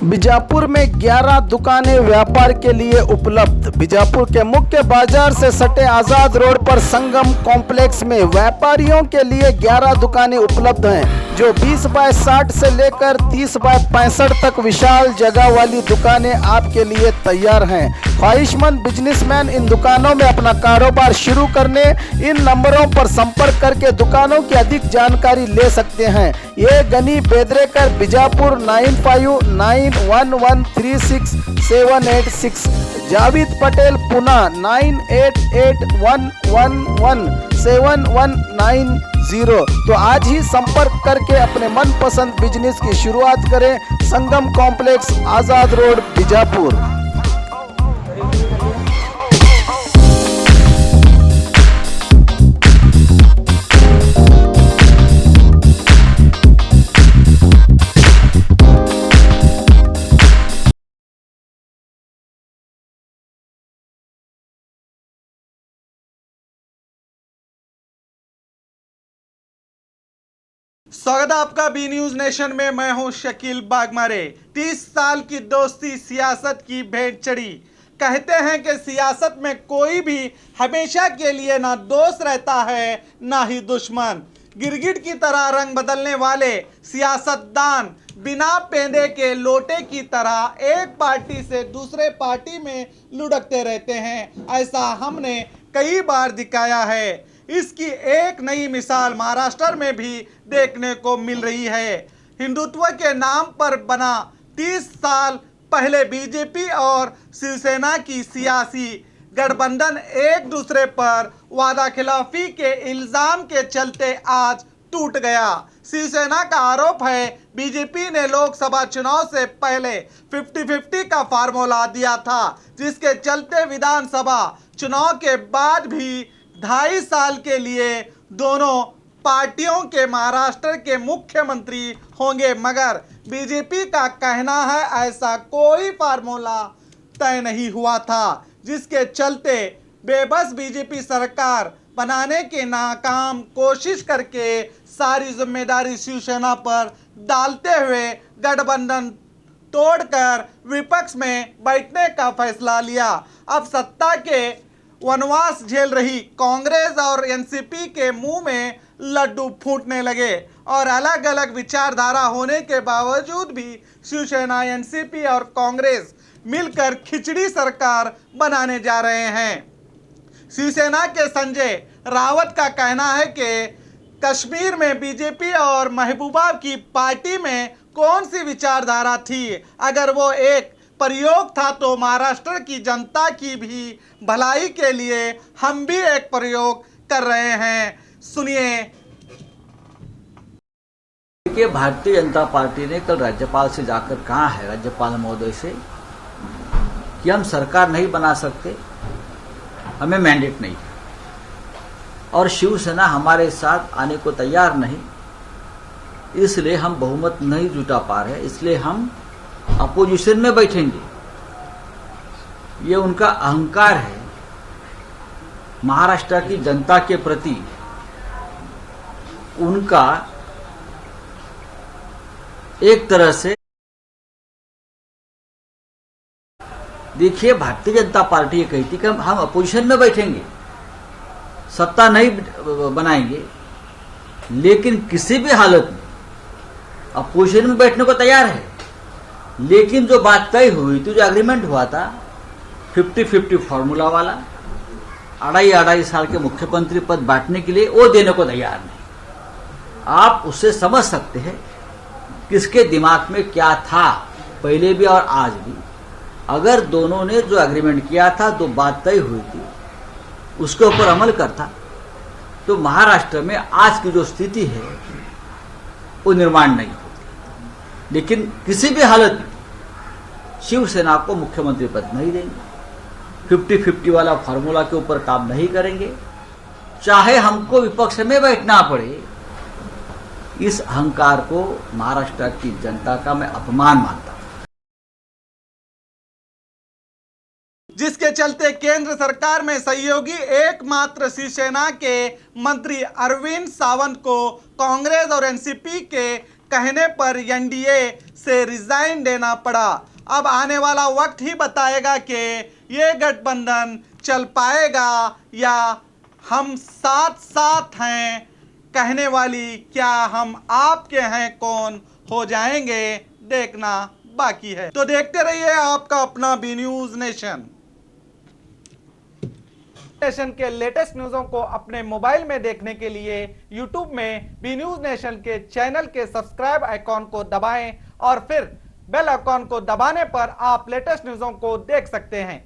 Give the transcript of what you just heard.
बीजापुर में 11 दुकानें व्यापार के लिए उपलब्ध। बीजापुर के मुख्य बाजार से सटे आजाद रोड पर संगम कॉम्प्लेक्स में व्यापारियों के लिए 11 दुकानें उपलब्ध हैं, जो 20 बाय 60 से लेकर 30 बाय 65 तक विशाल जगह वाली दुकानें आपके लिए तैयार हैं। ख्वाहिशमंद बिजनेसमैन इन दुकानों में अपना कारोबार शुरू करने इन नंबरों पर संपर्क करके दुकानों की अधिक जानकारी ले सकते हैं। ये गनी बेदरेकर बीजापुर 9591136786, जावेद पटेल पुणे 9881117190। तो आज ही संपर्क करके अपने मनपसंद बिजनेस की शुरुआत करें। संगम कॉम्प्लेक्स, आजाद रोड, बीजापुर। स्वागत है आपका बी न्यूज नेशन में। मैं हूं शकील बागमारे। 30 साल की दोस्ती सियासत की भेंट चढ़ी। कहते हैं कि सियासत में कोई भी हमेशा के लिए ना दोस्त रहता है ना ही दुश्मन। गिरगिट की तरह रंग बदलने वाले सियासतदान बिना पेंदे के लोटे की तरह एक पार्टी से दूसरे पार्टी में लुढ़कते रहते हैं। ऐसा हमने कई बार दिखाया है। इसकी एक नई मिसाल महाराष्ट्र में भी देखने को मिल रही है। हिंदुत्व के नाम पर बना 30 साल पहले बीजेपी और शिवसेना की सियासी गठबंधन एक दूसरे पर वादा खिलाफी के इल्जाम के चलते आज टूट गया। शिवसेना का आरोप है बीजेपी ने लोकसभा चुनाव से पहले 50-50 का फार्मूला दिया था, जिसके चलते विधानसभा चुनाव के बाद भी 2.5 साल के लिए दोनों पार्टियों के महाराष्ट्र के मुख्यमंत्री होंगे। मगर बीजेपी का कहना है ऐसा कोई फार्मूला तय नहीं हुआ था, जिसके चलते बेबस बीजेपी सरकार बनाने की नाकाम कोशिश करके सारी जिम्मेदारी शिवसेना पर डालते हुए गठबंधन तोड़कर विपक्ष में बैठने का फैसला लिया। अब सत्ता के वनवास झेल रही कांग्रेस और एनसीपी के मुंह में लड्डू फूटने लगे और अलग अलग विचारधारा होने के बावजूद भी शिवसेना, एनसीपी और कांग्रेस मिलकर खिचड़ी सरकार बनाने जा रहे हैं। शिवसेना के संजय रावत का कहना है कि कश्मीर में बीजेपी और महबूबा की पार्टी में कौन सी विचारधारा थी। अगर वो एक प्रयोग था तो महाराष्ट्र की जनता की भी भलाई के लिए हम भी एक प्रयोग कर रहे हैं। सुनिए। देखिए, भारतीय जनता पार्टी ने कल राज्यपाल से जाकर कहा है, राज्यपाल महोदय से, कि हम सरकार नहीं बना सकते, हमें मैंडेट नहीं है और शिवसेना हमारे साथ आने को तैयार नहीं, इसलिए हम बहुमत नहीं जुटा पा रहे, इसलिए हम अपोजिशन में बैठेंगे। ये उनका अहंकार है महाराष्ट्र की जनता के प्रति। उनका एक तरह से, देखिए, भारतीय जनता पार्टी ये कहती कि हम अपोजिशन में बैठेंगे, सत्ता नहीं बनाएंगे, लेकिन किसी भी हालत में अपोजिशन में बैठने को तैयार है। लेकिन जो बात तय हुई थी, जो एग्रीमेंट हुआ था 50-50 फार्मूला वाला, 2.5 साल के मुख्यमंत्री पद बांटने के लिए, वो देने को तैयार नहीं। आप उससे समझ सकते हैं किसके दिमाग में क्या था, पहले भी और आज भी। अगर दोनों ने जो एग्रीमेंट किया था, जो बात तय हुई थी, उसके ऊपर अमल करता तो महाराष्ट्र में आज की जो स्थिति है वो निर्माण नहीं होती। लेकिन किसी भी हालत में शिवसेना को मुख्यमंत्री पद नहीं देंगे, 50-50 वाला फार्मूला के ऊपर काम नहीं करेंगे, चाहे हमको विपक्ष में बैठना पड़े। इस अहंकार को महाराष्ट्र की जनता का मैं अपमान मानता हूं। जिसके चलते केंद्र सरकार में सहयोगी एकमात्र शिवसेना के मंत्री अरविंद सावंत को कांग्रेस और एनसीपी के कहने पर एनडीए से रिजाइन देना पड़ा। अब आने वाला वक्त ही बताएगा कि ये गठबंधन चल पाएगा या हम साथ साथ हैं कहने वाली क्या हम आपके हैं कौन हो जाएंगे, देखना बाकी है। तो देखते रहिए आपका अपना बी न्यूज नेशन। नेशन के लेटेस्ट न्यूज़ों को अपने मोबाइल में देखने के लिए YouTube में बी न्यूज नेशन के चैनल के सब्सक्राइब आइकॉन को दबाएं और फिर बेल आइकॉन को दबाने पर आप लेटेस्ट न्यूज़ों को देख सकते हैं।